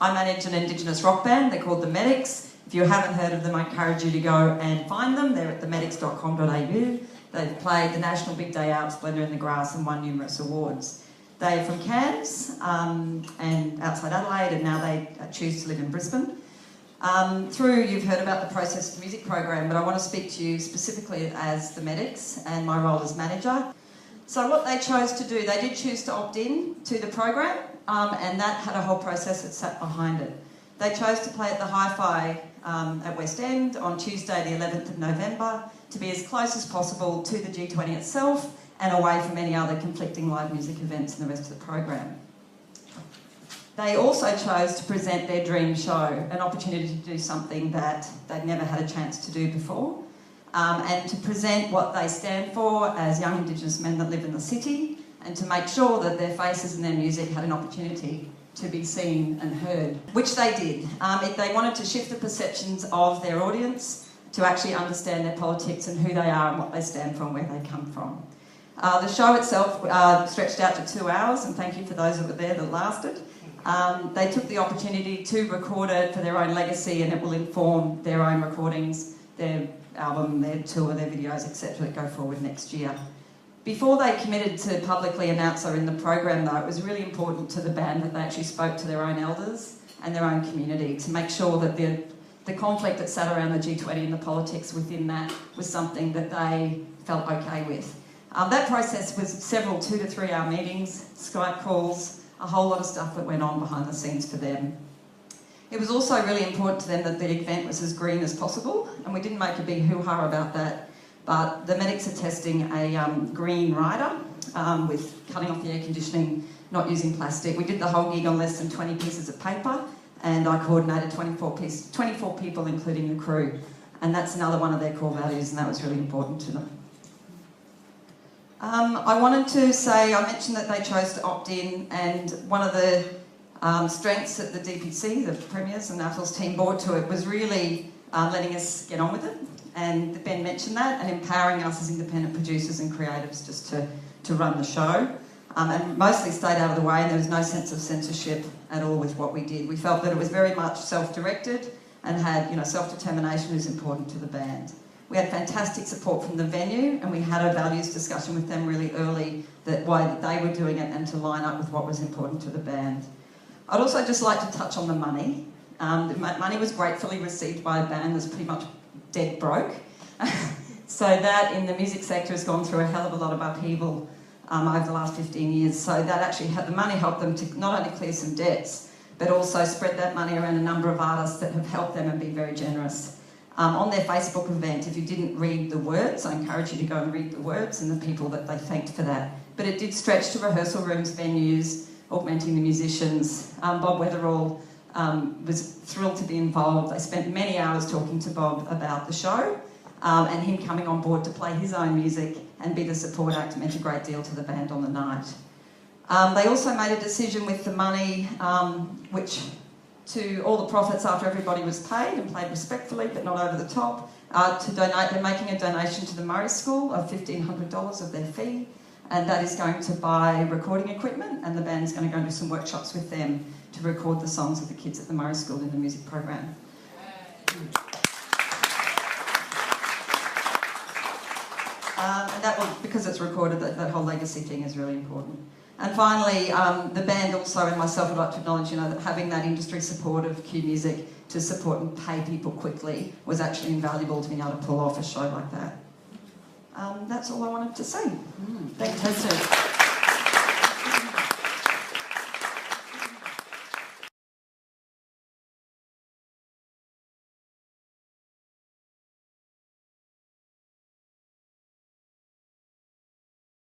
I manage an Indigenous rock band. They're called the Medics. If you haven't heard of them, I encourage you to go and find them. They're at themedics.com.au. They've played the National Big Day Out, Splendour in the Grass, and won numerous awards. They're from Cairns and outside Adelaide, and now they choose to live in Brisbane. You've heard about the Processed Music program, but I want to speak to you specifically as the Medics and my role as manager. So what they chose to do, they did choose to opt in to the program, and that had a whole process that sat behind it. They chose to play at the Hi-Fi at West End on Tuesday the 11th of November to be as close as possible to the G20 itself and away from any other conflicting live music events and the rest of the program. They also chose to present their dream show, an opportunity to do something that they'd never had a chance to do before, and to present what they stand for as young Indigenous men that live in the city, and to make sure that their faces and their music had an opportunity to be seen and heard, which they did. They wanted to shift the perceptions of their audience to actually understand their politics and who they are and what they stand for and where they come from. The show itself stretched out to 2 hours, and thank you for those that were there that lasted. They took the opportunity to record it for their own legacy, and it will inform their own recordings, their album, their tour, their videos, etc. that go forward next year. Before they committed to publicly announce they're in the program, though, it was really important to the band that they actually spoke to their own elders and their own community to make sure that the conflict that sat around the G20 and the politics within that was something that they felt okay with. That process was several 2 to 3 hour meetings, Skype calls, a whole lot of stuff that went on behind the scenes for them. It was also really important to them that the event was as green as possible, and we didn't make a big hoo-ha about that, but the Medics are testing a green rider with cutting off the air conditioning, not using plastic. We did the whole gig on less than 20 pieces of paper, and I coordinated 24 people, including the crew, and that's another one of their core values, and that was really important to them. I wanted to say, I mentioned that they chose to opt in, and one of the strengths that the DPC, the Premiers and NAFL's team brought to it was really letting us get on with it, and Ben mentioned that, and empowering us as independent producers and creatives just to run the show, and mostly stayed out of the way, and there was no sense of censorship at all with what we did. We felt that it was very much self-directed and had, self-determination is important to the band. We had fantastic support from the venue, and we had a values discussion with them really early that why they were doing it and to line up with what was important to the band. I'd also just like to touch on the money. The money was gratefully received by a band that's pretty much dead broke. So that in the music sector has gone through a hell of a lot of upheaval over the last 15 years. So that actually the money helped them to not only clear some debts, but also spread that money around a number of artists that have helped them and been very generous. On their Facebook event, if you didn't read the words, I encourage you to go and read the words and the people that they thanked for that. But it did stretch to rehearsal rooms, venues, augmenting the musicians. Bob Weatherall was thrilled to be involved. They spent many hours talking to Bob about the show, and him coming on board to play his own music and be the support act meant a great deal to the band on the night. They also made a decision with the money, which to all the profits after everybody was paid and played respectfully but not over the top, to donate. They're making a donation to the Murray School of $1,500 of their fee, and that is going to buy recording equipment, and the band's going to go and do some workshops with them to record the songs of the kids at the Murray School in the music program. And that will, because it's recorded, that whole legacy thing is really important. And finally, the band also and myself would like to acknowledge, that having that industry support of Q Music to support and pay people quickly was actually invaluable to being able to pull off a show like that. That's all I wanted to say. Fantastic.